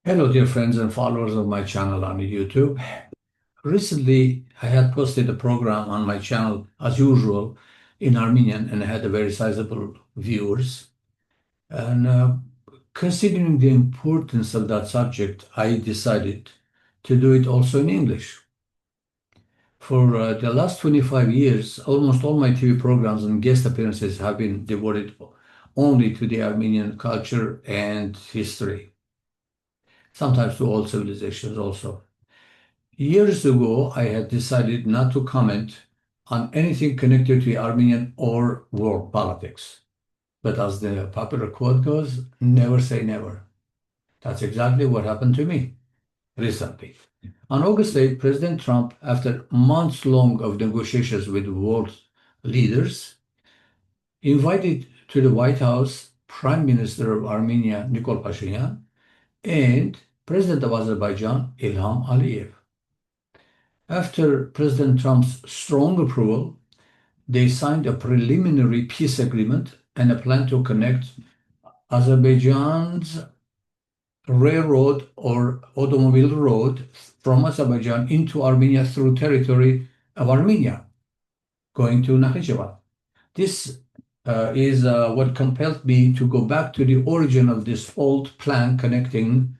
Hello, dear friends and followers of my channel on YouTube. Recently, I had posted a program on my channel, as usual, in Armenian, and I had a very sizable viewers. And considering the importance of that subject, I decided to do it also in English. For the last 25 years, almost all my TV programs and guest appearances have been devoted only to the Armenian culture and history, sometimes to all civilizations also. Years ago, I had decided not to comment on anything connected to Armenian or world politics. But as the popular quote goes, never say never. That's exactly what happened to me recently. On August 8th, President Trump, after months long of negotiations with world leaders, invited to the White House Prime Minister of Armenia, Nikol Pashinyan, and President of Azerbaijan, Ilham Aliyev. After President Trump's strong approval, they signed a preliminary peace agreement and a plan to connect Azerbaijan's railroad or automobile road from Azerbaijan into Armenia through territory of Armenia, going to Nakhichevan. This is what compelled me to go back to the origin of this old plan connecting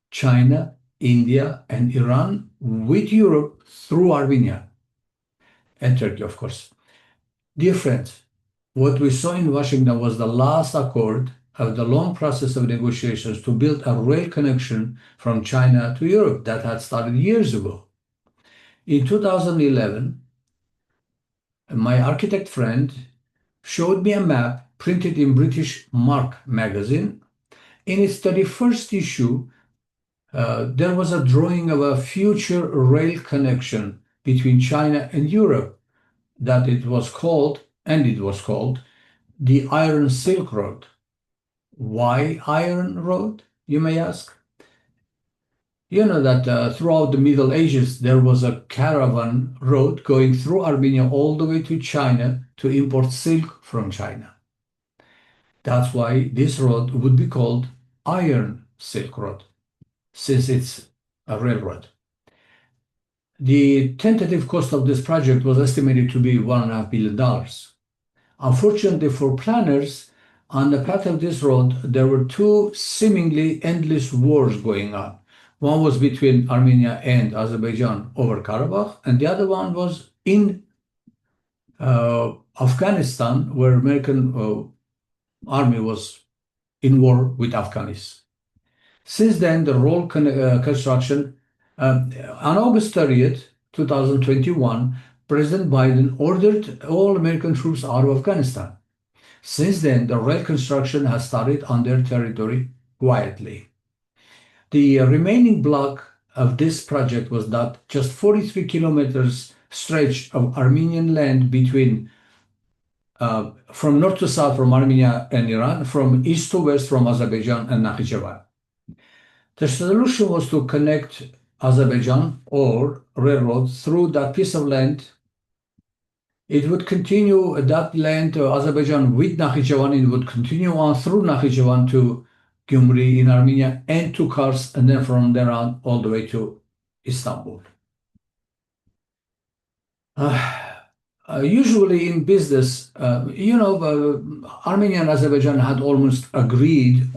China, India, and Iran with Europe through Armenia and Turkey, of course. Dear friends, what we saw in Washington was the last accord of the long process of negotiations to build a rail connection from China to Europe that had started years ago. In 2011, my architect friend showed me a map printed in British Mark magazine. In its 31st issue, there was a drawing of a future rail connection between China and Europe that it was called the Iron Silk Road. Why Iron Road, you may ask? You know that throughout the Middle Ages, there was a caravan road going through Armenia all the way to China to import silk from China. That's why this road would be called Iron Silk Road, since it's a railroad. The tentative cost of this project was estimated to be $1.5 billion. Unfortunately for planners, on the path of this road, there were two seemingly endless wars going on. One was between Armenia and Azerbaijan over Karabakh, and the other one was in Afghanistan, where American army was in war with Afghanis. Since then, the road construction, on August 30th, 2021, President Biden ordered all American troops out of Afghanistan. Since then, the rail construction has started on their territory quietly. The remaining block of this project was that just 43 kilometers stretch of Armenian land between from north to south from Armenia and Iran, from east to west from Azerbaijan and Nakhichevan. The solution was to connect Azerbaijan or railroad through that piece of land. It would continue that land to Azerbaijan with Nakhichevan. It would continue on through Nakhichevan to Gyumri in Armenia and to Kars, and then from there on all the way to Istanbul. Usually in business, Armenia and Azerbaijan had almost agreed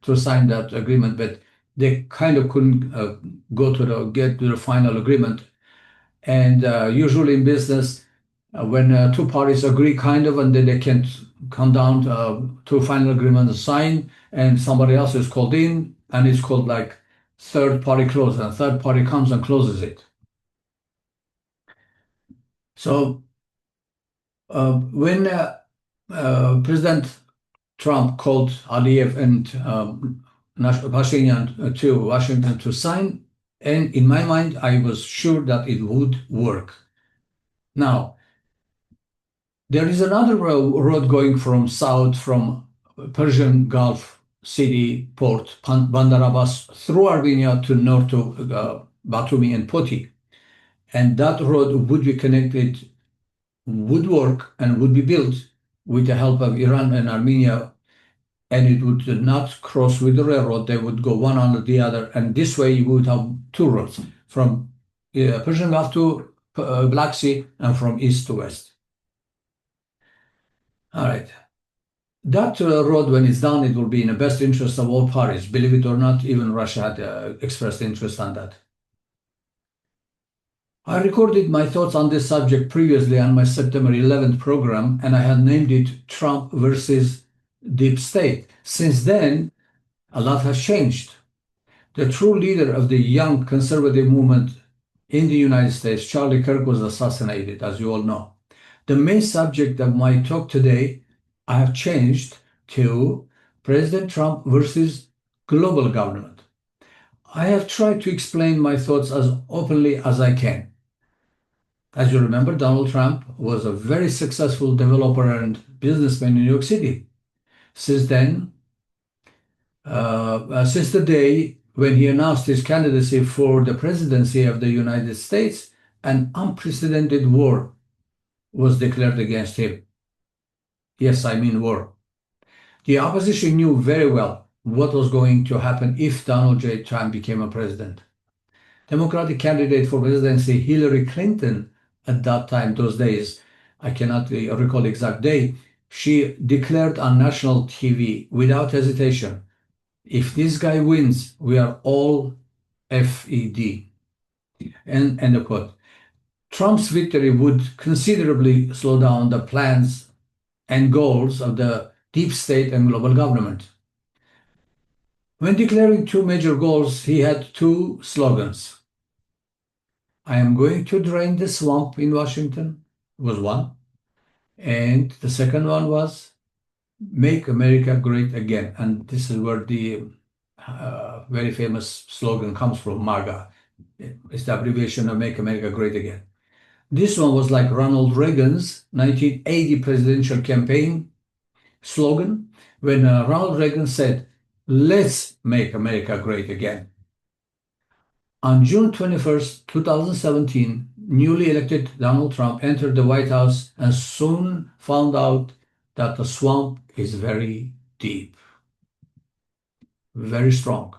to sign that agreement, but they kind of couldn't get to the final agreement. And usually in business, when two parties agree and then they can't come down to a final agreement and sign, and somebody else is called in, and it's called like third party close, and third party comes and closes it. So when President Trump called Aliyev and Pashinyan to Washington to sign, and in my mind, I was sure that it would work. Now, there is another road going from south, from Persian Gulf city port, Bandar Abbas, through Armenia to north to Batumi and Poti. And that road would be connected, would work, and would be built with the help of Iran and Armenia and it would not cross with the railroad. They would go one under the other, and this way you would have two roads from Persian Gulf to Black Sea and from east to west. All right. That road, when it's done, it will be in the best interest of all parties. Believe it or not, even Russia had expressed interest on that. I recorded my thoughts on this subject previously on my September 11th program, and I had named it Trump versus Deep State. Since then, a lot has changed. The true leader of the young conservative movement in the United States, Charlie Kirk, was assassinated, as you all know. The main subject of my talk today, I have changed to President Trump versus global government. I have tried to explain my thoughts as openly as I can. As you remember, Donald Trump was a very successful developer and businessman in New York City. Since then, since the day when he announced his candidacy for the presidency of the United States, an unprecedented war was declared against him. Yes, I mean war. The opposition knew very well what was going to happen if Donald J. Trump became a president. Democratic candidate for presidency Hillary Clinton at that time, those days, I cannot recall the exact day, she declared on national TV without hesitation, if this guy wins, we are all FED. End of quote. Trump's victory would considerably slow down the plans and goals of the deep state and global government. When declaring two major goals, he had two slogans. I am going to drain the swamp in Washington, was one. And the second one was Make America Great Again. And this is where the very famous slogan comes from, MAGA. It's the abbreviation of Make America Great Again. This one was like Ronald Reagan's 1980 presidential campaign slogan, when Ronald Reagan said, let's make America great again. On June 21st, 2017, newly elected Donald Trump entered the White House and soon found out that the swamp is very deep, very strong,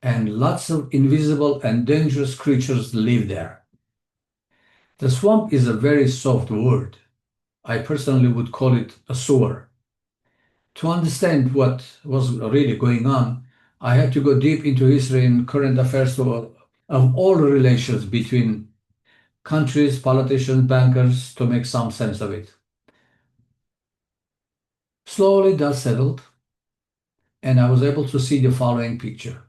and lots of invisible and dangerous creatures live there. The swamp is a very soft word. I personally would call it a sewer. To understand what was really going on, I had to go deep into history and current affairs of all relations between countries, politicians, bankers, to make some sense of it. Slowly that settled, and I was able to see the following picture.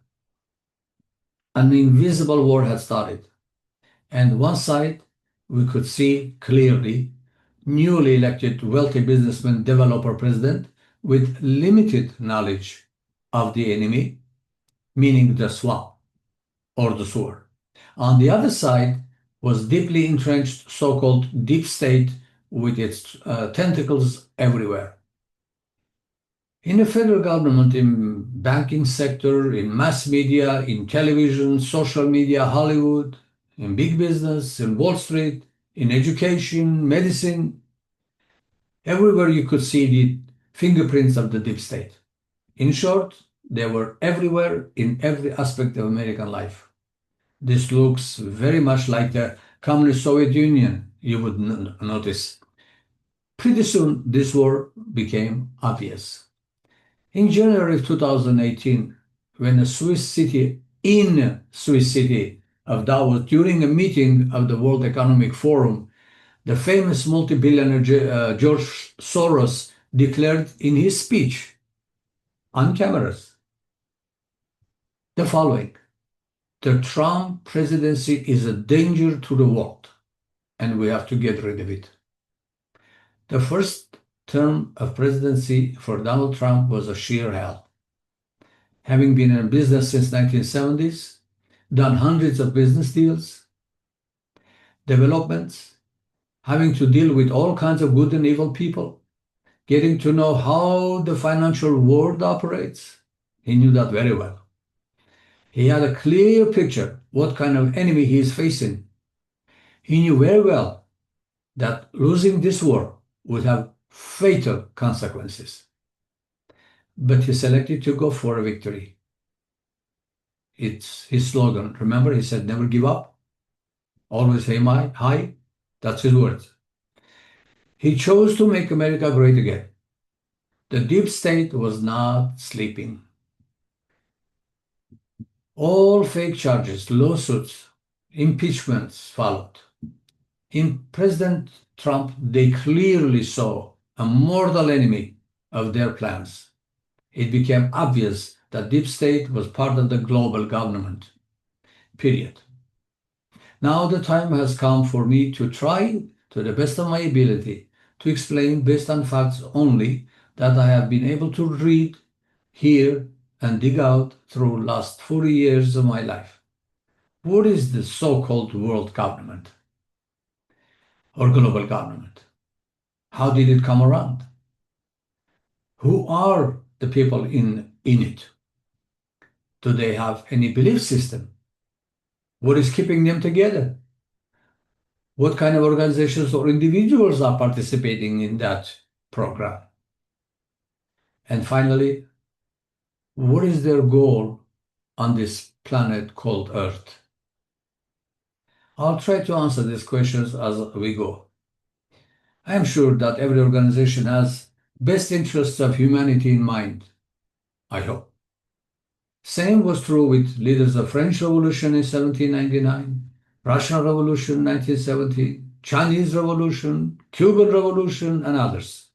An invisible war had started, and one side we could see clearly newly elected wealthy businessman, developer, president with limited knowledge of the enemy, meaning the swamp or the sewer. On the other side was deeply entrenched so-called deep state with its tentacles everywhere. In the federal government, in banking sector, in mass media, in television, social media, Hollywood, in big business, in Wall Street, in education, medicine, everywhere you could see the fingerprints of the deep state. In short, they were everywhere in every aspect of American life. This looks very much like the communist Soviet Union, you would notice. Pretty soon, this war became obvious. In January of 2018, when in Swiss city of Davos, during a meeting of the World Economic Forum, the famous multi-billionaire George Soros declared in his speech on cameras the following: the Trump presidency is a danger to the world, and we have to get rid of it. The first term of presidency for Donald Trump was a sheer hell. Having been in business since 1970s, done hundreds of business deals, developments, having to deal with all kinds of good and evil people, getting to know how the financial world operates, he knew that very well. He had a clear picture what kind of enemy he is facing. He knew very well that losing this war would have fatal consequences. but he selected to go for a victory. It's his slogan. Remember, he said, never give up, always aim high. That's his words. He chose to make America great again. The deep state was not sleeping. All fake charges, lawsuits, impeachments followed. In President Trump, they clearly saw a mortal enemy of their plans. It became obvious that deep state was part of the global government, period. Now the time has come for me to try, to the best of my ability, to explain based on facts only that I have been able to read, hear, and dig out through last 40 years of my life. What is the so-called world government or global government? How did it come around? Who are the people in it? Do they have any belief system? What is keeping them together? What kind of organizations or individuals are participating in that program? And finally, what is their goal on this planet called Earth? I'll try to answer these questions as we go. I am sure that every organization has best interests of humanity in mind, I hope. Same was true with leaders of French Revolution in 1799, Russian Revolution 1970, Chinese Revolution, Cuban Revolution, and others.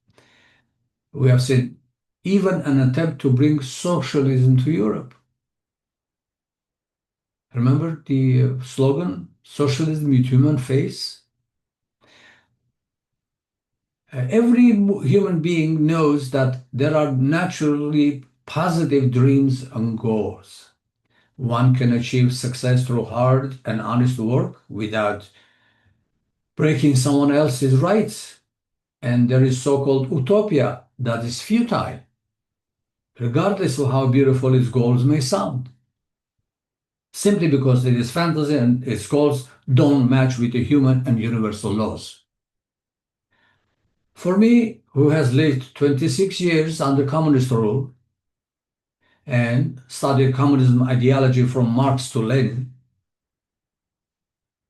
We have seen even an attempt to bring socialism to Europe. Remember the slogan, socialism with human face? Every human being knows that there are naturally positive dreams and goals. One can achieve success through hard and honest work without breaking someone else's rights. And there is so-called utopia that is futile, regardless of how beautiful its goals may sound, simply because it is fantasy and its goals don't match with the human and universal laws. For me, who has lived 26 years under communist rule and studied communism ideology from Marx to Lenin,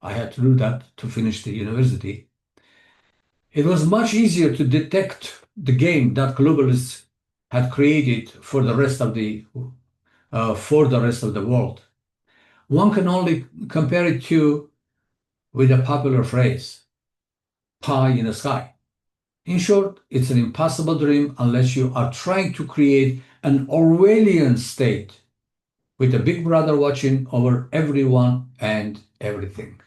I had to do that to finish the university. It was much easier to detect the game that globalists had created for the rest of the world. One can only compare it to with a popular phrase, pie in the sky. In short, it's an impossible dream unless you are trying to create an Orwellian state with a big brother watching over everyone and everything.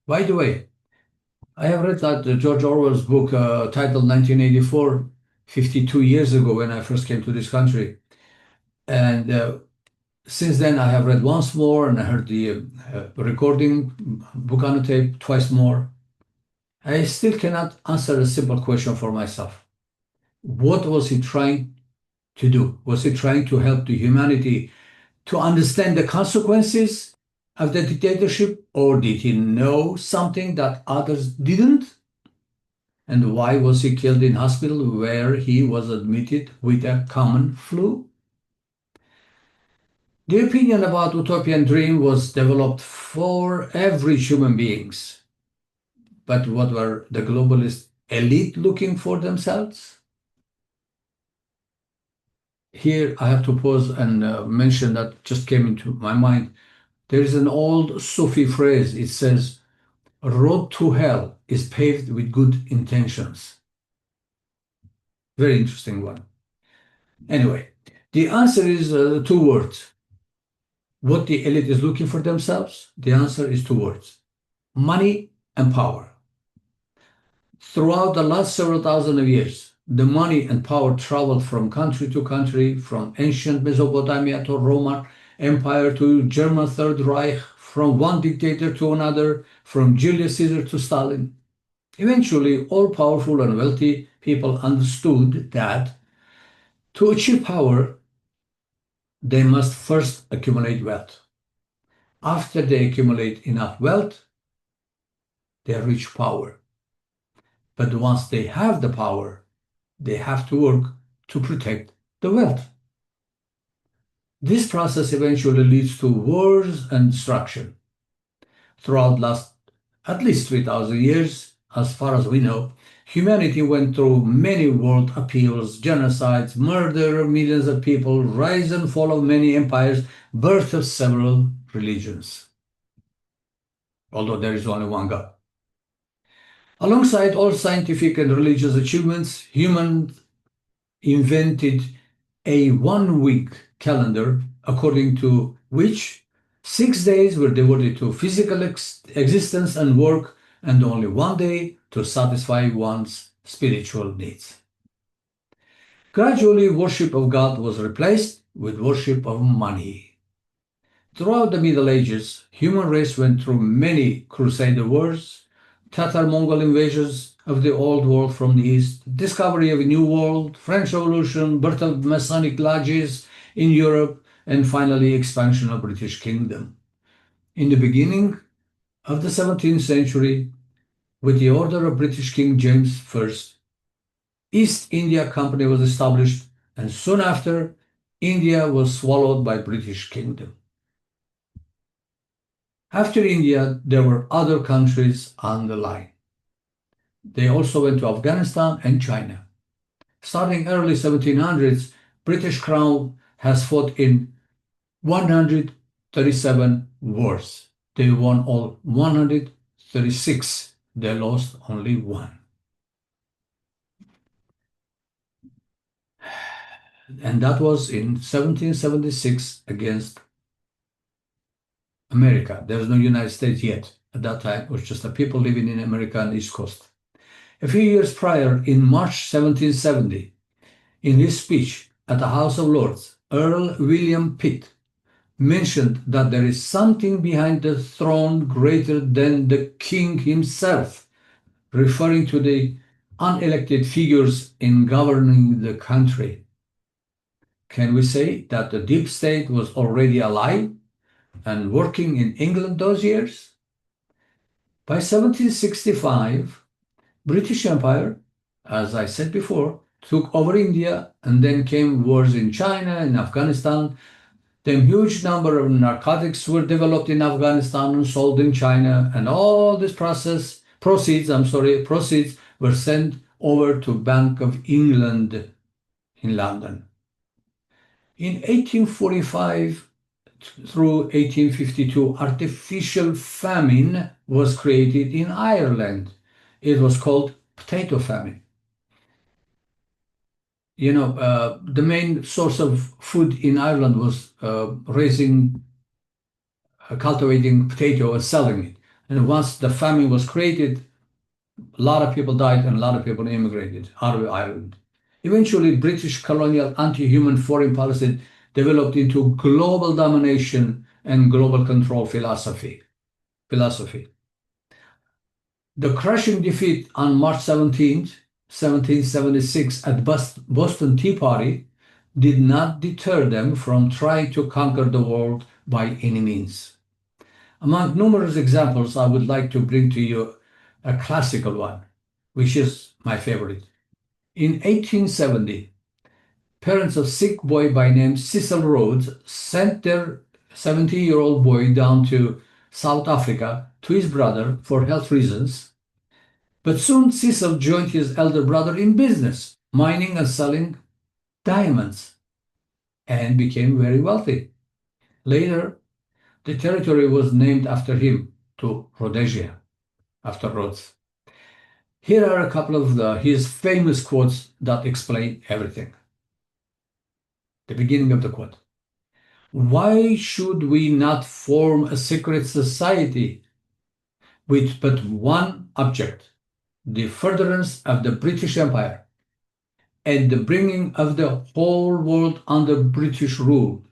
By the way, I have read that George Orwell's book titled 1984, 52 years ago when I first came to this country. And since then, I have read once more and I heard the recording, book on the tape, twice more. I still cannot answer a simple question for myself. What was he trying to do? Was he trying to help the humanity to understand the consequences of the dictatorship, or did he know something that others didn't? And why was he killed in hospital where he was admitted with a common flu? The opinion about utopian dream was developed for average human beings. But what were the globalist elite looking for themselves? Here I have to pause and mention that just came into my mind. There is an old Sufi phrase. It says, "A road to hell is paved with good intentions." Very interesting one. Anyway, the answer is two words. What the elite is looking for themselves, the answer is two words: money and power. Throughout the last several thousand of years, the money and power traveled from country to country, from ancient Mesopotamia to Roman Empire to German Third Reich, from one dictator to another, from Julius Caesar to Stalin. Eventually, all powerful and wealthy people understood that to achieve power, they must first accumulate wealth. After they accumulate enough wealth, they reach power. But once they have the power, they have to work to protect the wealth. This process eventually leads to wars and destruction. Throughout last at least 3,000 years, as far as we know, humanity went through many world upheavals, genocides, murder of millions of people, rise and fall of many empires, birth of several religions, although there is only one God. Alongside all scientific and religious achievements, humans invented a one-week calendar according to which 6 days were devoted to physical existence and work, and only one day to satisfy one's spiritual needs. Gradually, worship of God was replaced with worship of money. Throughout the Middle Ages, human race went through many crusader wars, Tatar-Mongol invasions of the old world from the east, discovery of a new world, French Revolution, birth of Masonic lodges in Europe, and finally expansion of British Kingdom. In the beginning of the 17th century, with the order of British King James I, East India Company was established, and soon after, India was swallowed by British Kingdom. After India, there were other countries on the line. They also went to Afghanistan and China. Starting early 1700s, British Crown has fought in 137 wars. They won all 136. They lost only one. And that was in 1776 against America. There was no United States yet. At that time, it was just the people living in America and East Coast. A few years prior, in March 1770, in his speech at the House of Lords, Earl William Pitt mentioned that there is something behind the throne greater than the king himself, referring to the unelected figures in governing the country. Can we say that the deep state was already alive and working in England those years? By 1765, British Empire, as I said before, took over India, and then came wars in China and Afghanistan. Then huge number of narcotics were developed in Afghanistan and sold in China, and all this proceeds were sent over to Bank of England in London. In 1845 through 1852, artificial famine was created in Ireland. It was called potato famine. The main source of food in Ireland was cultivating potato and selling it. And once the famine was created, a lot of people died and a lot of people immigrated out of Ireland. Eventually, British colonial anti-human foreign policy developed into global domination and global control philosophy. The crushing defeat on March 17th, 1776 at Boston Tea Party did not deter them from trying to conquer the world by any means. Among numerous examples, I would like to bring to you a classical one, which is my favorite. In 1870, parents of sick boy by name Cecil Rhodes sent their 70-year-old boy down to South Africa to his brother for health reasons. But soon Cecil joined his elder brother in business, mining and selling diamonds, and became very wealthy. Later, the territory was named after him, to Rhodesia, after Rhodes. Here are a couple of his famous quotes that explain everything. The beginning of the quote: "Why should we not form a secret society with but one object, the furtherance of the British Empire and the bringing of the whole world under British rule,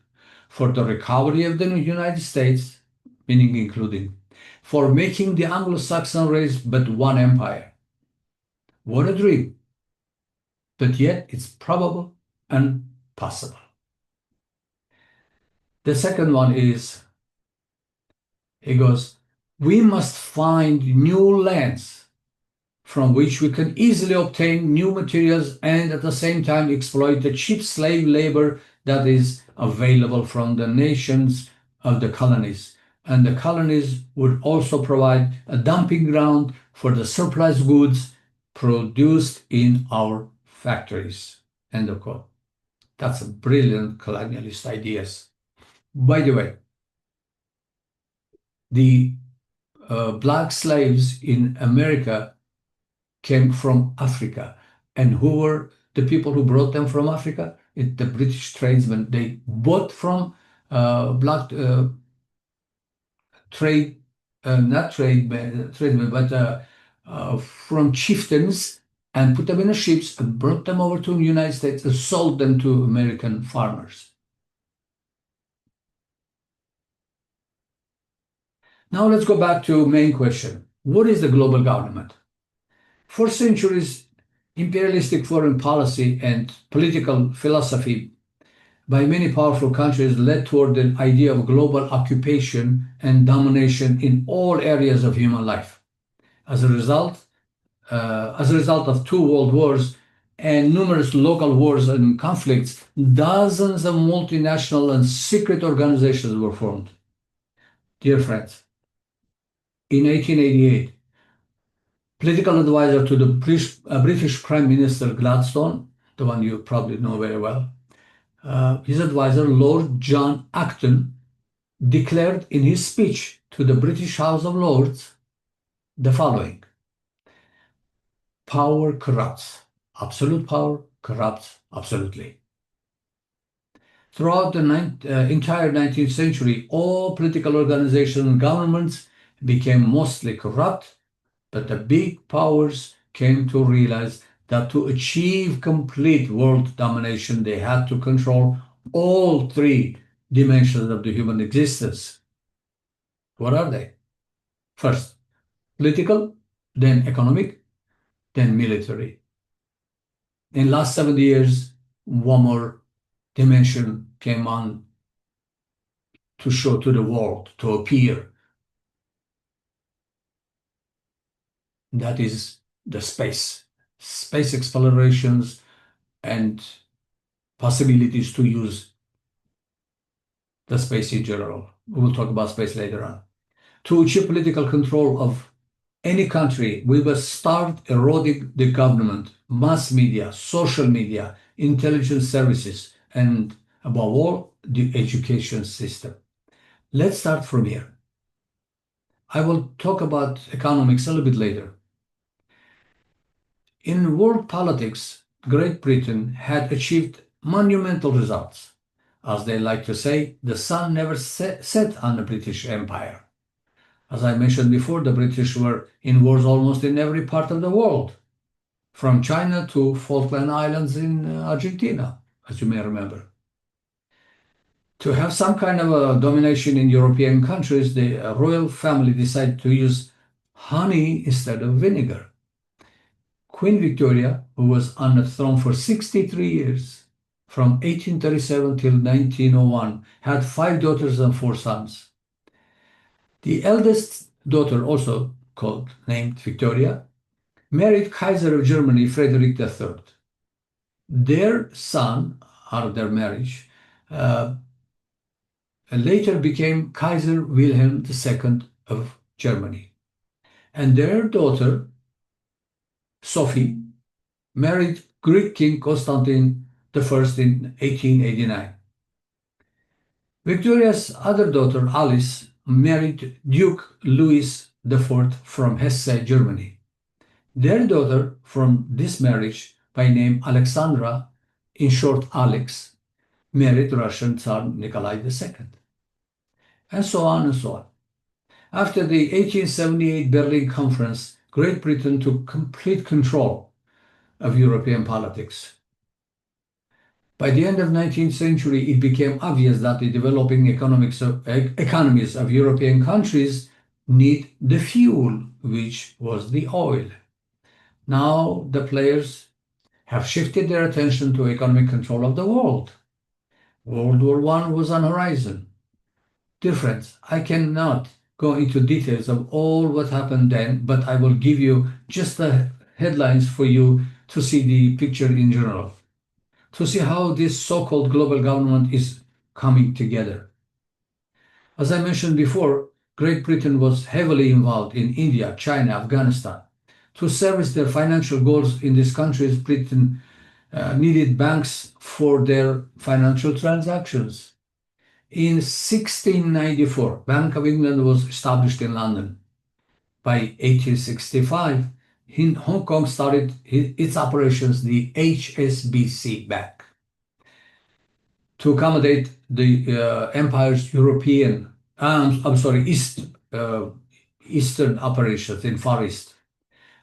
for the recovery of the United States, meaning including, for making the Anglo-Saxon race but one empire." What a dream! But yet it's probable and possible. The second one is, he goes, "We must find new lands from which we can easily obtain new materials and at the same time exploit the cheap slave labor that is available from the nations of the colonies. And the colonies would also provide a dumping ground for the surplus goods produced in our factories. End of quote. That's a brilliant colonialist ideas. By the way, the black slaves in America came from Africa. And who were the people who brought them from Africa? The British tradesmen. They bought from black trade, not tradesmen, but from chieftains and put them in the ships and brought them over to the United States and sold them to American farmers. Now let's go back to main question. What is the global government? For centuries, imperialistic foreign policy and political philosophy by many powerful countries led toward the idea of global occupation and domination in all areas of human life. As a result of two world wars and numerous local wars and conflicts, dozens of multinational and secret organizations were formed. Dear friends, in 1888, political advisor to the British Prime Minister Gladstone, the one you probably know very well, his advisor, Lord John Acton, declared in his speech to the British House of Lords the following: power corrupts. Absolute power corrupts absolutely. Throughout the entire 19th century, all political organizations and governments became mostly corrupt, but the big powers came to realize that to achieve complete world domination, they had to control all three dimensions of the human existence. What are they? First, political, then economic, then military. In the last 70 years, one more dimension came on to show to the world, to appear. That is the space explorations and possibilities to use the space in general. We will talk about space later on. To achieve political control of any country, we must start eroding the government, mass media, social media, intelligence services, and above all, the education system. Let's start from here. I will talk about economics a little bit later. In world politics, Great Britain had achieved monumental results. As they like to say, the sun never set on the British Empire. As I mentioned before, the British were in wars almost in every part of the world, from China to Falkland Islands in Argentina, as you may remember. To have some kind of a domination in European countries, the royal family decided to use honey instead of vinegar. Queen Victoria, who was on the throne for 63 years, from 1837 till 1901, had 5 daughters and 4 sons. The eldest daughter, also named Victoria, married Kaiser of Germany, Frederick III. Their son, out of their marriage, later became Kaiser Wilhelm II of Germany. And their daughter, Sophie, married Greek King Constantine I in 1889. Victoria's other daughter, Alice, married Duke Louis IV from Hesse, Germany. Their daughter from this marriage, by name Alexandra, in short Alex, married Russian Tsar Nikolai II. And so on and so on. After the 1878 Berlin Conference, Great Britain took complete control of European politics. By the end of the 19th century, it became obvious that the developing economies of European countries need the fuel, which was the oil. Now the players have shifted their attention to economic control of the world. World War I was on the horizon. Dear friends, I cannot go into details of all what happened then, but I will give you just a headlines for you to see the picture in general, to see how this so-called global government is coming together. As I mentioned before, Great Britain was heavily involved in India, China, Afghanistan. To service their financial goals in these countries, Britain needed banks for their financial transactions. In 1694, Bank of England was established in London. By 1865, in Hong Kong started its operations, the HSBC Bank, to accommodate the empire's European, Eastern operations in Far East.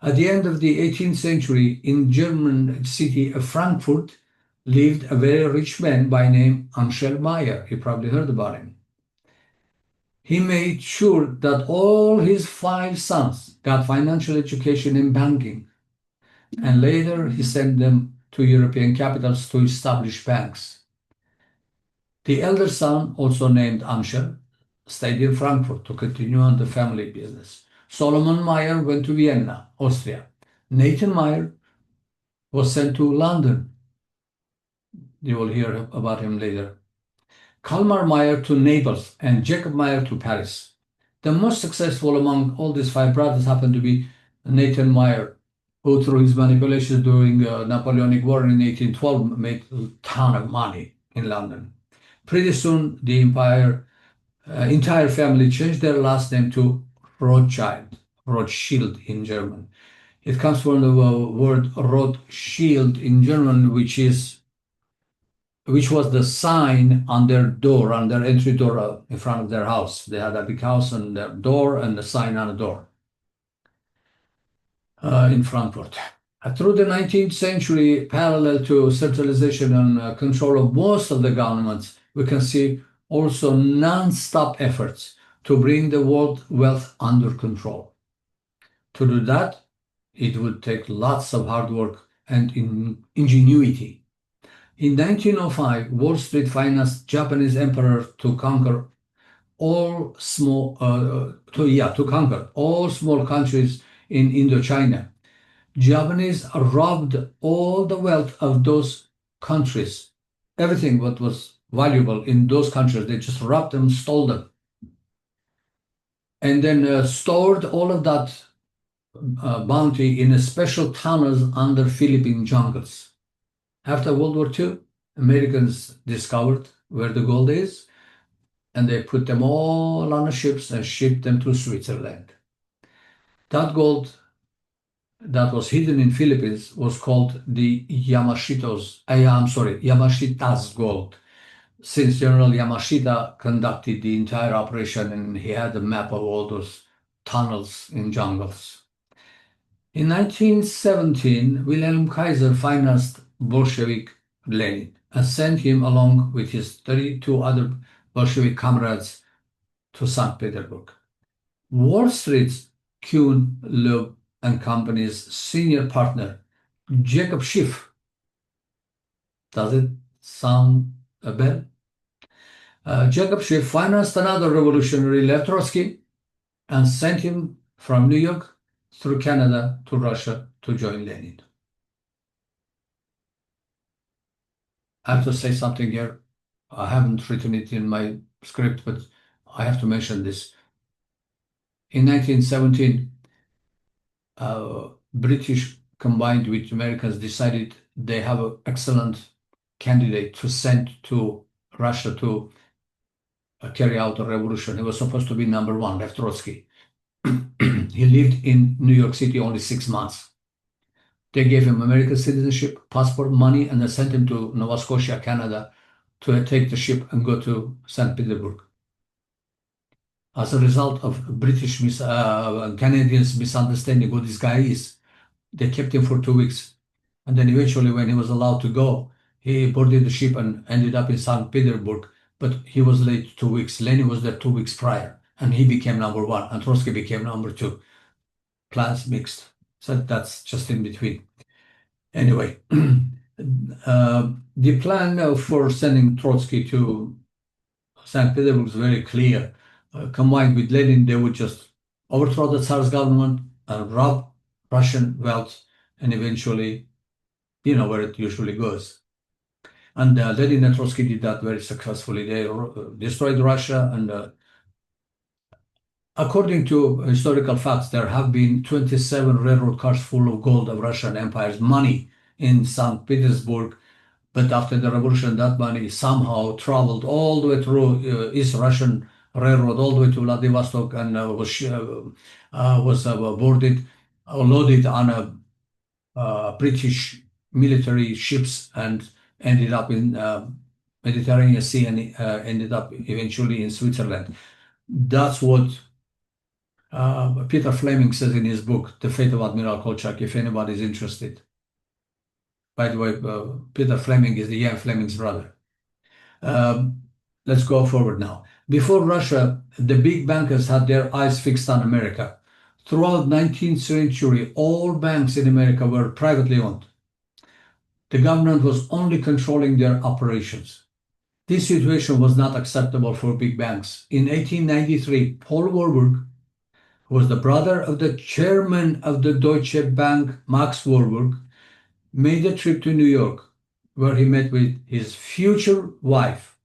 At the end of the 18th century, in German city of Frankfurt, lived a very rich man by name Amschel Meyer. You probably heard about him. He made sure that all his 5 sons got financial education in banking, and later he sent them to European capitals to establish banks. The elder son, also named Amschel, stayed in Frankfurt to continue on the family business. Solomon Meyer went to Vienna, Austria. Nathan Meyer was sent to London. You will hear about him later. Kalmar Meyer to Naples and Jacob Meyer to Paris. The most successful among all these 5 brothers happened to be Nathan Meyer, who through his manipulations during the Napoleonic War in 1812 made a ton of money in London. Pretty soon, the entire family changed their last name to Rothschild in German. It comes from the word Rothschild in German, which was the sign on their door, on their entry door in front of their house. They had a big house and their door and the sign on the door in Frankfurt. Through the 19th century, parallel to centralization and control of most of the governments, we can see also non-stop efforts to bring the world wealth under control. To do that, it would take lots of hard work and ingenuity. In 1905, Wall Street financed Japanese emperor to conquer all small countries in Indochina. Japanese robbed all the wealth of those countries, everything what was valuable in those countries. They just robbed them, stole them, and then stored all of that bounty in a special tunnels under Philippine jungles. After World War II, Americans discovered where the gold is, and they put them all on the ships and shipped them to Switzerland. That gold that was hidden in Philippines was called the Yamashita's gold, since General Yamashita conducted the entire operation and he had a map of all those tunnels in jungles. In 1917, Wilhelm Kaiser financed Bolshevik Lenin and sent him along with his 32 other Bolshevik comrades to St. Petersburg. Wall Street's Kuhn, Loeb and Company's senior partner, Jacob Schiff. Does it sound a bell? Jacob Schiff financed another revolutionary, Lev Trotsky, and sent him from New York through Canada to Russia to join Lenin. I have to say something here. I haven't written it in my script, but I have to mention this. In 1917, British combined with Americans decided they have an excellent candidate to send to Russia to carry out a revolution. He was supposed to be number one, Lev Trotsky. He lived in New York City only 6 months. They gave him American citizenship, passport, money, and they sent him to Nova Scotia, Canada, to take the ship and go to St. Petersburg. As a result of Canadians' misunderstanding who this guy is, they kept him for 2 weeks. And then eventually, when he was allowed to go, he boarded the ship and ended up in St. Petersburg. But he was late 2 weeks. Lenin was there 2 weeks prior, and he became number one, and Trotsky became number two. Plans mixed. So that's just in between. Anyway, the plan for sending Trotsky to St. Petersburg was very clear. Combined with Lenin, they would just overthrow the Tsar's government and rob Russian wealth and eventually, you know where it usually goes. And Lenin and Trotsky did that very successfully. They destroyed Russia, and according to historical facts, there have been 27 railroad cars full of gold of Russian Empire's money in St. Petersburg. But after the revolution, that money somehow traveled all the way through East Russian Railroad, all the way to Vladivostok, and was boarded, loaded on British military ships, and ended up in Mediterranean Sea, and ended up eventually in Switzerland. That's what Peter Fleming says in his book, The Fate of Admiral Kolchak, if anybody is interested. By the way, Peter Fleming is the Ian Fleming's brother. Let's go forward now. Before Russia, the big bankers had their eyes fixed on America. Throughout the 19th century, all banks in America were privately owned. The government was only controlling their operations. This situation was not acceptable for big banks. In 1893, Paul Warburg, who was the brother of the chairman of the Deutsche Bank, Max Warburg, made a trip to New York, where he met with his future wife,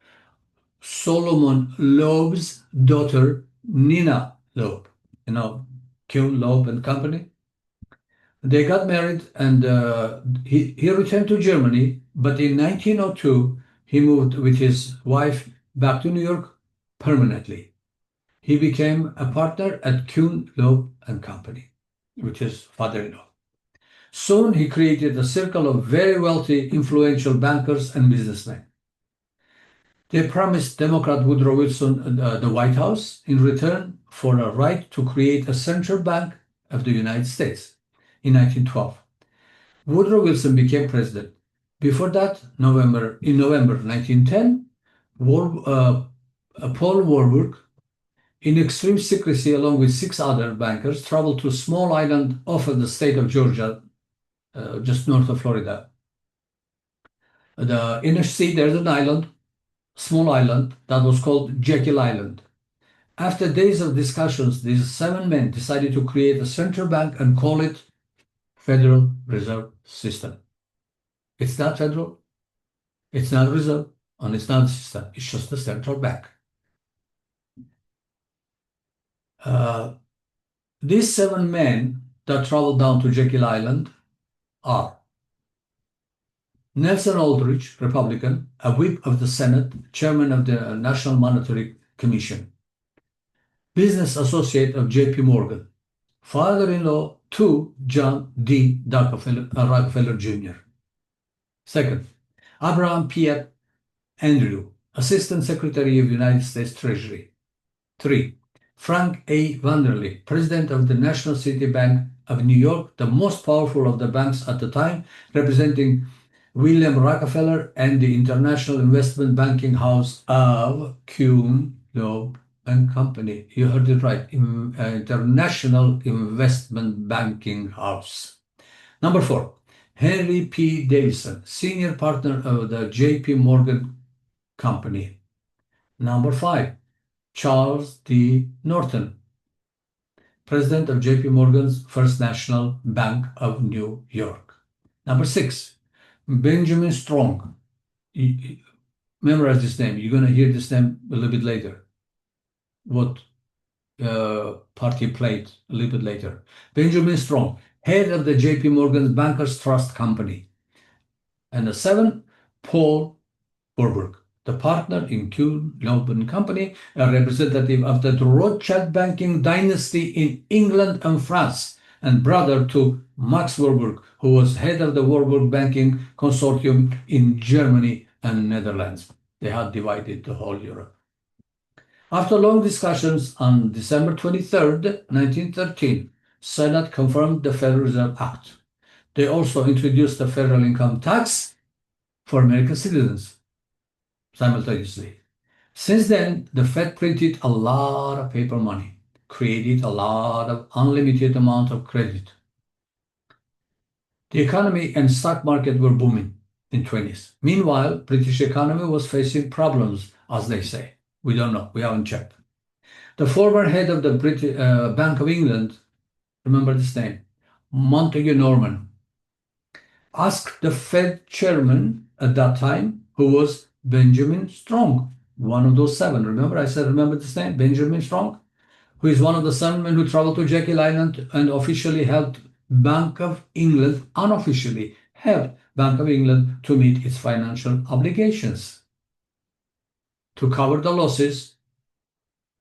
Solomon Loeb's daughter, Nina Loeb. You know, Kuhn, Loeb and Company. They got married, and he returned to Germany, but in 1902, he moved with his wife back to New York permanently. He became a partner at Kuhn, Loeb and Company with his father-in-law. Soon, he created a circle of very wealthy, influential bankers and businessmen. They promised Democrat Woodrow Wilson the White House in return for a right to create a central bank of the United States in 1912. Woodrow Wilson became president. Before that, in November 1910, Paul Warburg, in extreme secrecy along with 6 other bankers, traveled to a small island off of the state of Georgia, just north of Florida. The inner sea, there's an island, small island, that was called Jekyll Island. After days of discussions, these 7 men decided to create a central bank and call it Federal Reserve System. It's not federal, it's not reserve, and it's not a system. It's just a central bank. These 7 men that traveled down to Jekyll Island are Nelson Aldrich, Republican, a whip of the Senate, chairman of the National Monetary Commission, business associate of J.P. Morgan, father-in-law to John D. Rockefeller Jr. Second, Abraham Piet Andrew, Assistant Secretary of United States Treasury. 3. Frank A. Vanderlei, President of the National City Bank of New York, the most powerful of the banks at the time, representing William Rockefeller and the International Investment Banking House of Kuhn, Loeb and Company. You heard it right, International Investment Banking House. Number 4, Henry P. Davison, Senior Partner of the J.P. Morgan Company. Number 5, Charles D. Norton, President of J.P. Morgan's First National Bank of New York. Number 6, Benjamin Strong. Memorize this name. You're going to hear this name a little bit later. What part he played a little bit later. Benjamin Strong, head of the J.P. Morgan Bankers Trust Company. And the 7, Paul Warburg, the partner in Kuhn, Loeb and Company, a representative of the Rothschild banking dynasty in England and France, and brother to Max Warburg, who was head of the Warburg Banking Consortium in Germany and Netherlands. They had divided the whole Europe. After long discussions, on December 23rd, 1913, Senate confirmed the Federal Reserve Act. They also introduced the federal income tax for American citizens simultaneously. Since then, the Fed printed a lot of paper money, created a lot of unlimited amount of credit. The economy and stock market were booming in 20s. Meanwhile, British economy was facing problems, as they say. We don't know. We haven't checked. The former head of the Bank of England, remember this name, Montague Norman, Ask the Fed chairman at that time, who was Benjamin Strong, one of those seven. Remember, I said, remember this name, Benjamin Strong, who is one of the seven men who traveled to Jekyll Island and officially helped Bank of England, unofficially helped Bank of England to meet its financial obligations. To cover the losses,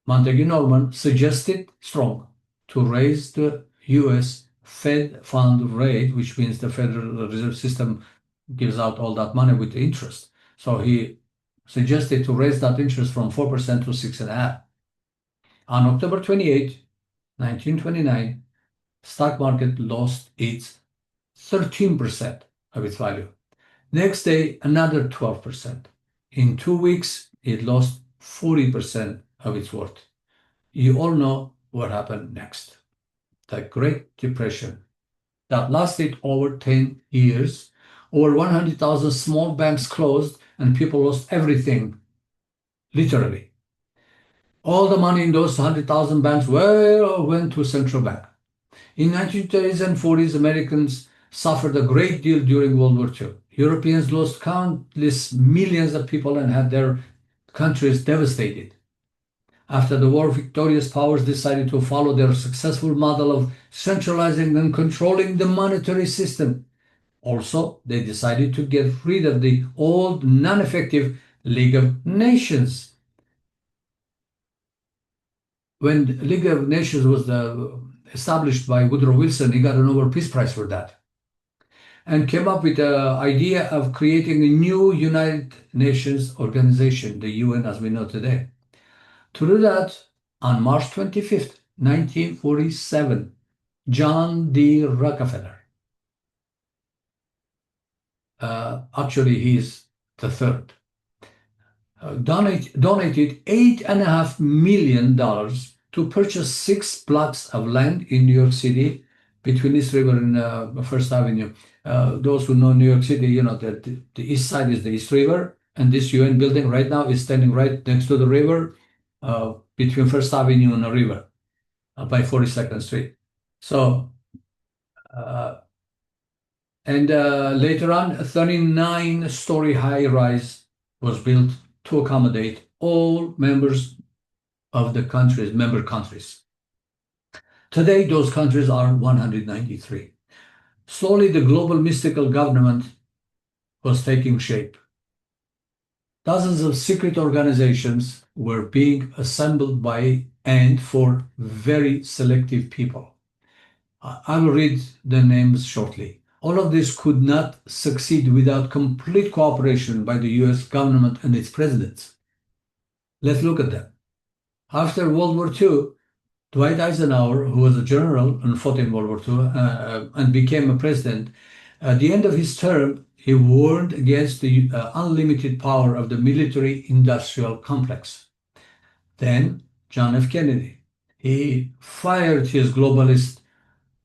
Montague Norman suggested Strong to raise the US Fed fund rate, which means the Federal Reserve System gives out all that money with the interest. So he suggested to raise that interest from 4% to 6.5%. On October 28, 1929, stock market lost its 13% of its value. Next day, another 12%. In 2 weeks, it lost 40% of its worth. You all know what happened next. The Great Depression that lasted over 10 years. Over 100,000 small banks closed and people lost everything, literally. All the money in those 100,000 banks went to central bank. In 1930s and 40s, Americans suffered a great deal during World War II. Europeans lost countless millions of people and had their countries devastated. After the war, victorious powers decided to follow their successful model of centralizing and controlling the monetary system. Also, they decided to get rid of the old, non-effective League of Nations. When the League of Nations was established by Woodrow Wilson, he got a Nobel Peace Prize for that, and came up with the idea of creating a new United Nations organization, the UN as we know today. To do that, on March 25th, 1947, John D. Rockefeller, actually he's the third, donated $8.5 million to purchase 6 blocks of land in New York City between East River and First Avenue. Those who know New York City, you know that the east side is the East River, and this UN building right now is standing right next to the river, between First Avenue and the river, by 42nd Street. So, later on, a 39-story high-rise was built to accommodate all members of the member countries. Today, those countries are 193. Slowly, the global mystical government was taking shape. Dozens of secret organizations were being assembled by and for very selective people. I will read the names shortly. All of this could not succeed without complete cooperation by the US government and its presidents. Let's look at them. After World War II, Dwight Eisenhower, who was a general and fought in World War II and became a president, at the end of his term, he warned against the unlimited power of the military-industrial complex. Then, John F. Kennedy, he fired his globalist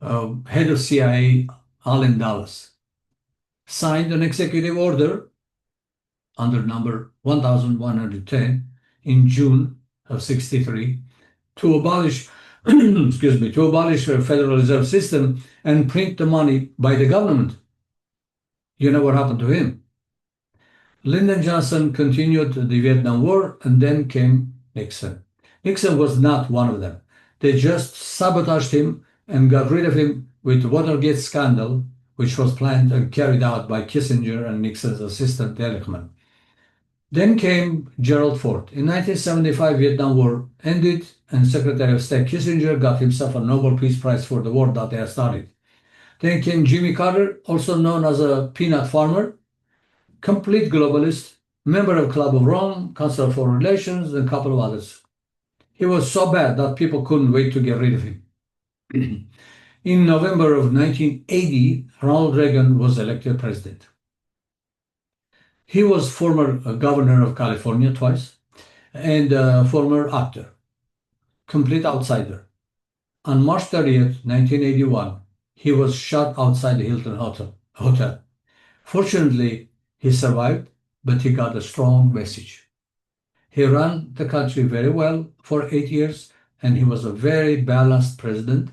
head of CIA, Allen Dulles, signed an executive order under number 1110 in June of 63 to abolish to abolish the Federal Reserve System and print the money by the government. You know what happened to him? Lyndon Johnson continued the Vietnam War, and then came Nixon. Nixon was not one of them. They just sabotaged him and got rid of him with the Watergate scandal, which was planned and carried out by Kissinger and Nixon's assistant Ehrlichman. Then came Gerald Ford. In 1975, Vietnam War ended, and Secretary of State Kissinger got himself a Nobel Peace Prize for the war that they had started. Then came Jimmy Carter, also known as a peanut farmer, complete globalist, member of Club of Rome, Council of Foreign Relations, and a couple of others. He was so bad that people couldn't wait to get rid of him. In November of 1980, Ronald Reagan was elected president. He was former governor of California twice and former actor, complete outsider. On March 30th, 1981, he was shot outside the Hilton Hotel. Fortunately, he survived, but he got a strong message. He ran the country very well for 8 years, and he was a very balanced president.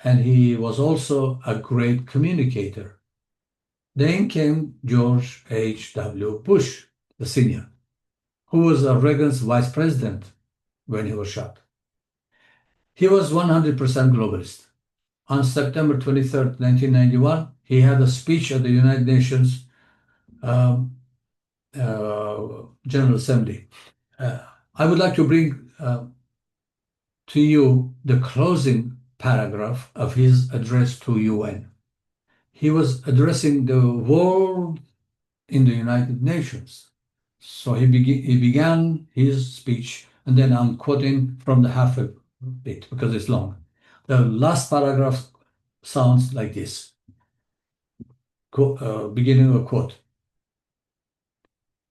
and he was also a great communicator. Then came George H.W. Bush, the senior, who was Reagan's vice president when he was shot. He was 100% globalist. On September 23rd, 1991, he had a speech at the United Nations um, General Assembly. I would like to bring to you the closing paragraph of his address to UN. He was addressing the world in the United Nations. So he began his speech, and then I'm quoting from the half a bit because it's long. The last paragraph sounds like this, beginning of quote.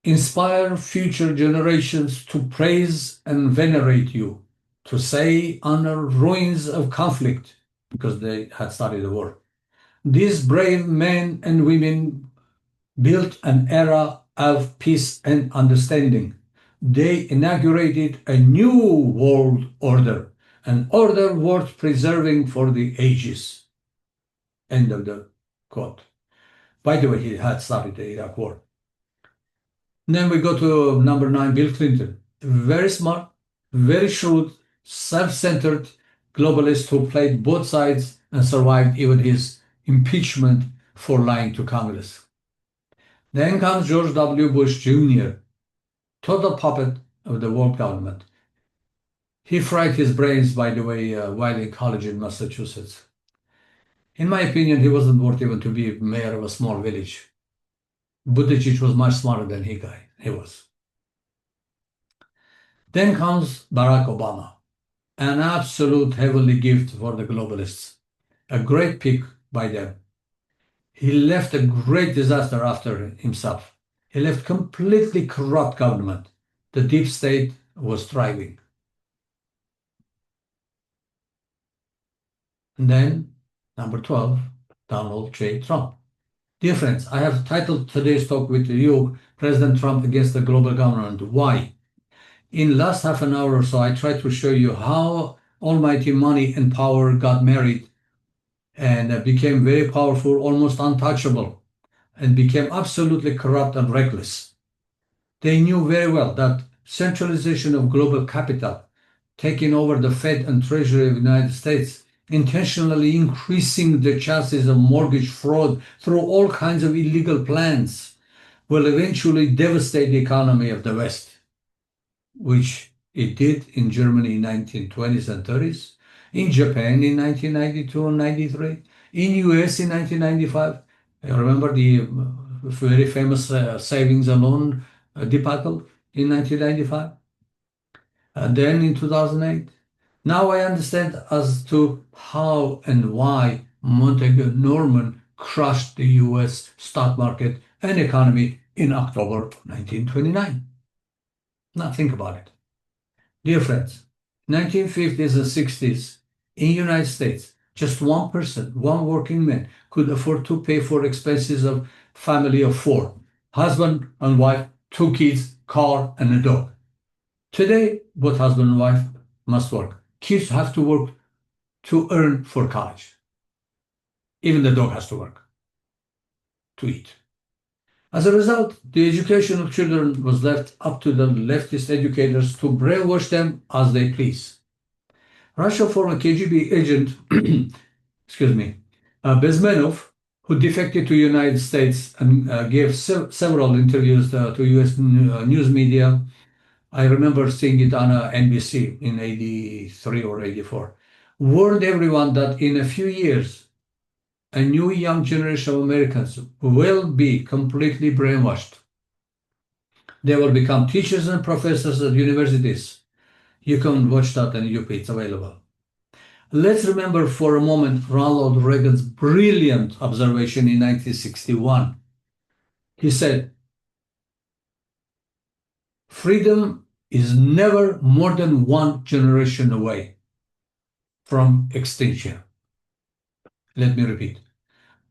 Inspire future generations to praise and venerate you, to say honor ruins of conflict, because they had started the war. These brave men and women built an era of peace and understanding. They inaugurated a new world order, an order worth preserving for the ages. End of the quote. By the way, he had started the Iraq War. Then we go to number 9, Bill Clinton. Very smart, very shrewd, self-centered globalist who played both sides and survived even his impeachment for lying to Congress. Then comes George W. Bush Jr., total puppet of the world government. He fried his brains, by the way, while in college in Massachusetts. In my opinion, he wasn't worth even to be mayor of a small village. Buttigieg was much smarter than he was. Then comes Barack Obama, an absolute heavenly gift for the globalists, a great pick by them. He left a great disaster after himself. He left completely corrupt government. The deep state was thriving. And then, number 12, Donald J. Trump. Dear friends, I have titled today's talk with you, President Trump against the global government. Why? In last half an hour or so, I tried to show you how almighty money and power got married and became very powerful, almost untouchable, and became absolutely corrupt and reckless. They knew very well that centralization of global capital, taking over the Fed and Treasury of the United States, intentionally increasing the chances of mortgage fraud through all kinds of illegal plans, will eventually devastate the economy of the West, which it did in Germany in 1920s and 30s, in Japan in 1992 and 93, in US in 1995. I remember the very famous savings and loan debacle in 1995, and then in 2008. Now I understand as to how and why Montague Norman crushed the US stock market and economy in October 1929. Now think about it. Dear friends, 1950s and 60s in the United States, just one person, one working man, could afford to pay for expenses of family of 4, husband and wife, 2 kids, car, and a dog. Today, both husband and wife must work. Kids have to work to earn for college. Even the dog has to work to eat. As a result, the education of children was left up to the leftist educators to brainwash them as they please. Russia's former KGB agent, Bezmenov, who defected to the United States and gave several interviews to U.S. news media. I remember seeing it on NBC in 83 or 84, warned everyone that in a few years, a new young generation of Americans will be completely brainwashed. They will become teachers and professors at universities. You can watch that on YouTube, it's available. Let's remember for a moment Ronald Reagan's brilliant observation in 1961. He said, freedom is never more than one generation away from extinction. Let me repeat.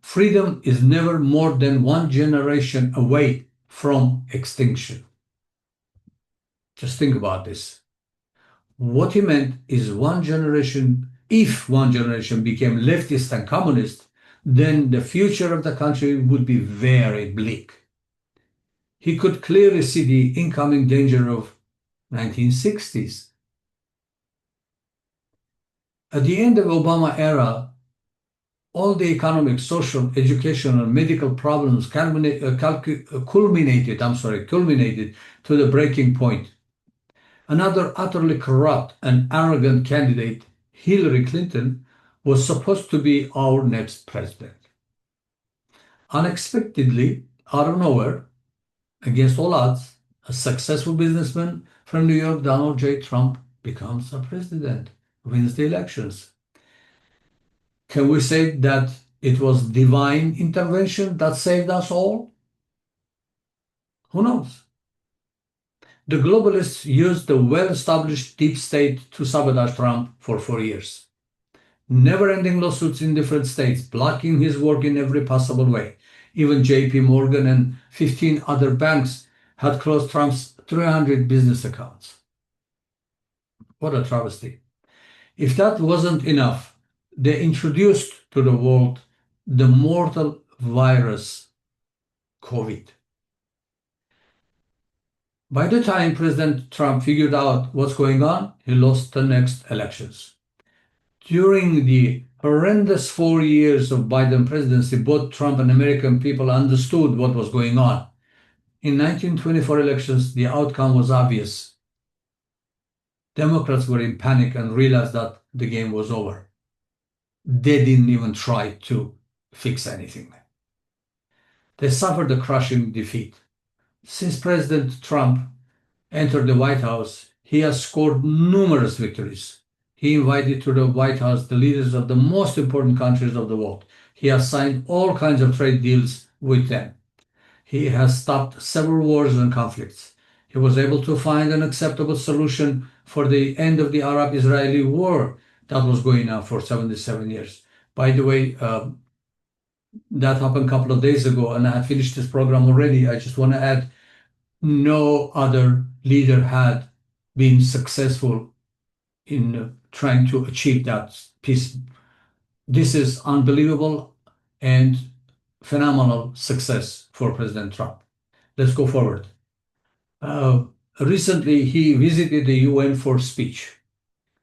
Freedom is never more than one generation away from extinction. Just think about this. What he meant is one generation if one generation became leftist and communist, then the future of the country would be very bleak. He could clearly see the incoming danger of 1960s. At the end of Obama era, all the economic, social, educational, medical problems culminated to the breaking point. Another utterly corrupt and arrogant candidate, Hillary Clinton, was supposed to be our next president. Unexpectedly, out of nowhere, against all odds, a successful businessman from New York, Donald J. Trump, becomes a president, wins the elections. Can we say that it was divine intervention that saved us all? Who knows? The globalists used the well-established deep state to sabotage Trump for 4 years. Never-ending lawsuits in different states, blocking his work in every possible way. Even JP Morgan and 15 other banks had closed Trump's 300 business accounts. What a travesty. If that wasn't enough, they introduced to the world the mortal virus, COVID. By the time President Trump figured out what's going on, he lost the next elections. During the horrendous 4 years of Biden presidency, both Trump and American people understood what was going on. In 1924 elections, the outcome was obvious. Democrats were in panic and realized that the game was over. They didn't even try to fix anything. They suffered a crushing defeat. Since President Trump entered the White House, he has scored numerous victories. He invited to the White House the leaders of the most important countries of the world. He has signed all kinds of trade deals with them. He has stopped several wars and conflicts. He was able to find an acceptable solution for the end of the Arab-Israeli war that was going on for 77 years. By the way, that happened a couple of days ago, and I had finished this program already. I just want to add, no other leader had been successful in trying to achieve that peace. This is unbelievable and phenomenal success for President Trump. Let's go forward. Recently, he visited the UN for speech.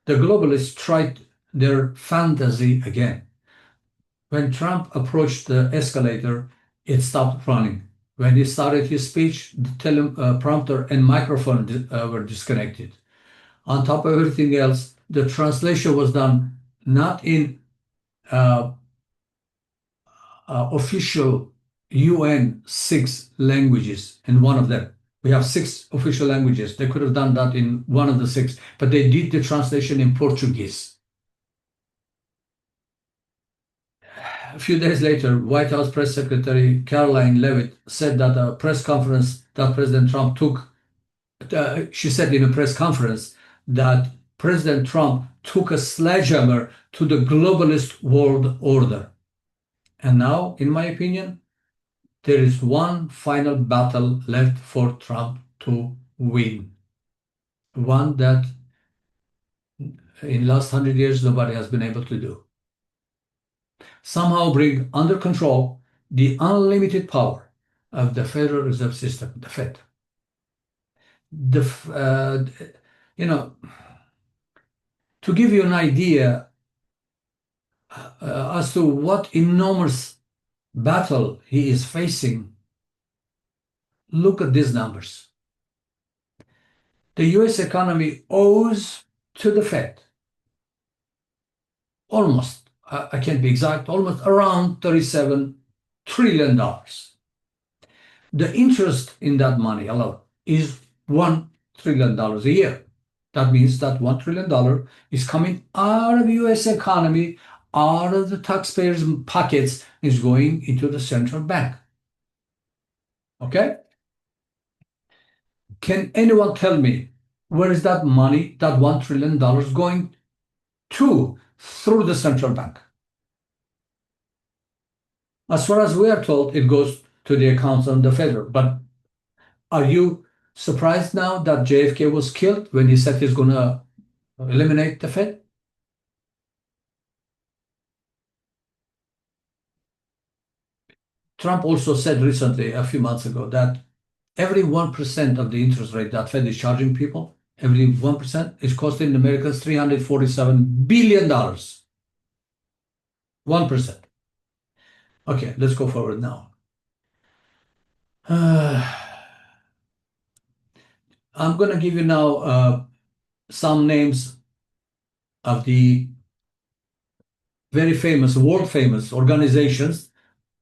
The globalists tried their fantasy again. When Trump approached the escalator, it stopped running. When he started his speech, the teleprompter and microphone were disconnected. On top of everything else, the translation was done not in official UN 6 languages, in one of them. We have 6 official languages. They could have done that in one of the 6, but they did the translation in Portuguese. A few days later, White House Press Secretary Caroline Leavitt said that a press conference that President Trump took, she said in a press conference that President Trump took a sledgehammer to the globalist world order. And now, in my opinion, there is one final battle left for Trump to win. One that in the last 100 years nobody has been able to do. Somehow bring under control the unlimited power of the Federal Reserve System, the Fed. To give you an idea as to what enormous battle he is facing, look at these numbers. The US economy owes to the Fed almost, I can't be exact, almost around $37 trillion. The interest in that money alone is $1 trillion a year. That means that $1 trillion is coming out of the US economy, out of the taxpayers' pockets, is going into the central bank. Okay? Can anyone tell me where is that money, that $1 trillion going to through the central bank? As far as we are told, it goes to the accounts on the Federal. But are you surprised now that JFK was killed when he said he's going to eliminate the Fed? Trump also said recently, a few months ago, that every 1% of the interest rate that Fed is charging people, every 1% is costing Americans $347 billion. 1%. Okay, let's go forward now. I'm going to give you now some names of the very famous, world famous organizations.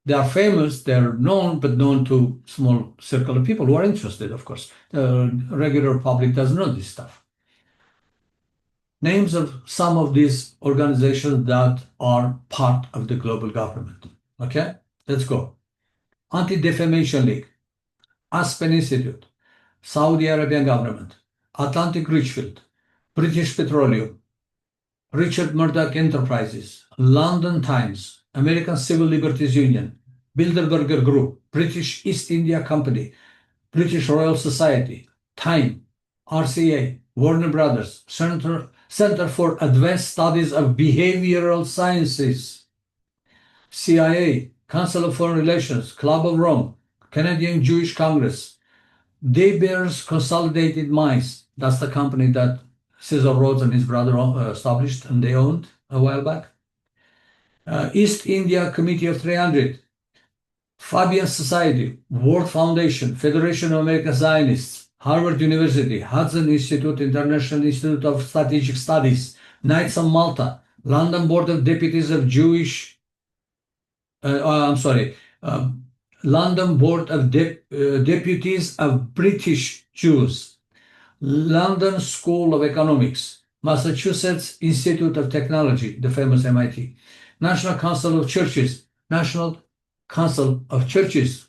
They are famous, they're known, but known to small circle of people who are interested, of course. The regular public doesn't know this stuff. Names of some of these organizations that are part of the global government. Okay, let's go. Anti-Defamation League, Aspen Institute, Saudi Arabian government, Atlantic Richfield, British Petroleum, Richard Murdoch Enterprises, London Times, American Civil Liberties Union, Bilderberger Group, British East India Company, British Royal Society, Time, RCA, Warner Brothers, Center for Advanced Studies of Behavioral Sciences, CIA, Council of Foreign Relations, Club of Rome, Canadian Jewish Congress, De Beers Consolidated Mines, that's the company that Cesar Rhodes and his brother established and they owned a while back. East India Committee of 300, Fabian Society, World Foundation, Federation of American Zionists, Harvard University, Hudson Institute, International Institute of Strategic Studies, Knights of Malta, London Board of Deputies of Jewish, London Board of Deputies of British Jews, London School of Economics, Massachusetts Institute of Technology, the famous MIT, National Council of Churches, National Council of Churches,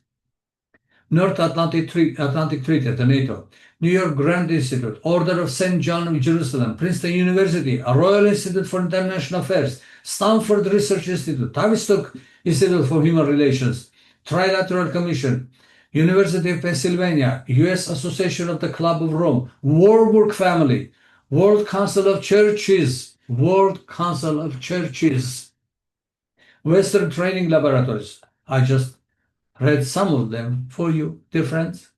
North Atlantic Treaty, the NATO, New York Grand Institute, Order of St. John of Jerusalem, Princeton University, a Royal Institute for International Affairs, Stanford Research Institute, Tavistock Institute for Human Relations, Trilateral Commission, University of Pennsylvania, U.S. Association of the Club of Rome, Warburg Family, World Council of Churches, Western Training Laboratories. I just read some of them for you, dear friends.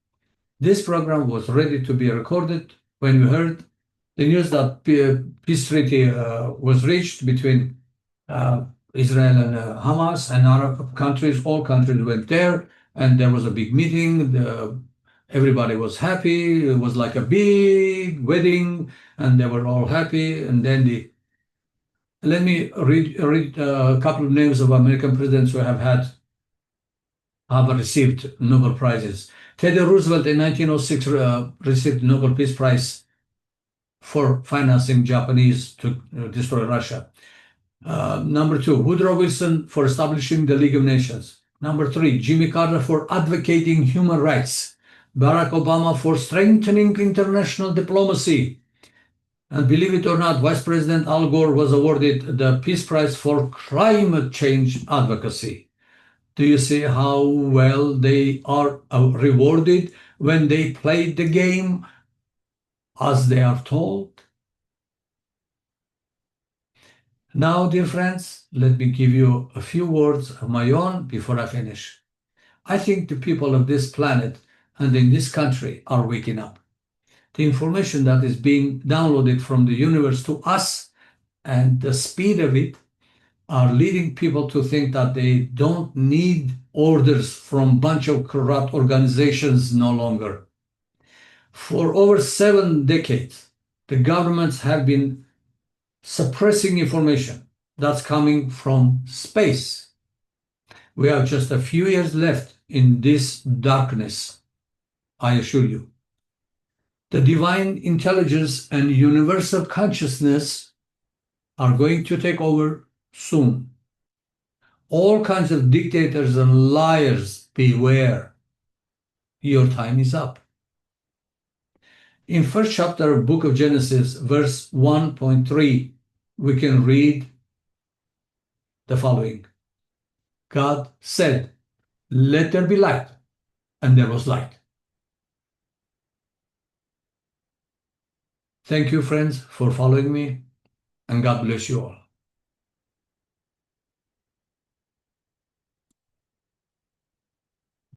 This program was ready to be recorded when we heard the news that peace treaty was reached between Israel and Hamas and Arab countries. All countries went there, and there was a big meeting. Everybody was happy. It was like a big wedding, and they were all happy. And then let me read a couple of names of American presidents who have received Nobel Prizes. Teddy Roosevelt in 1906 received Nobel Peace Prize for financing Japanese to destroy Russia. Number 2, Woodrow Wilson for establishing the League of Nations. Number 3, Jimmy Carter for advocating human rights. Barack Obama for strengthening international diplomacy. And believe it or not, Vice President Al Gore was awarded the Peace Prize for climate change advocacy. Do you see how well they are rewarded when they play the game as they are told? Now, dear friends, let me give you a few words of my own before I finish. I think the people of this planet and in this country are waking up. The information that is being downloaded from the universe to us and the speed of it are leading people to think that they don't need orders from a bunch of corrupt organizations no longer. For over 7 decades, the governments have been suppressing information that's coming from space. We have just a few years left in this darkness, I assure you. The divine intelligence and universal consciousness are going to take over soon. All kinds of dictators and liars, beware. Your time is up. In first chapter of Book of Genesis, verse 1.3, we can read the following. God said, "Let there be light," and there was light. Thank you, friends, for following me, and God bless you all.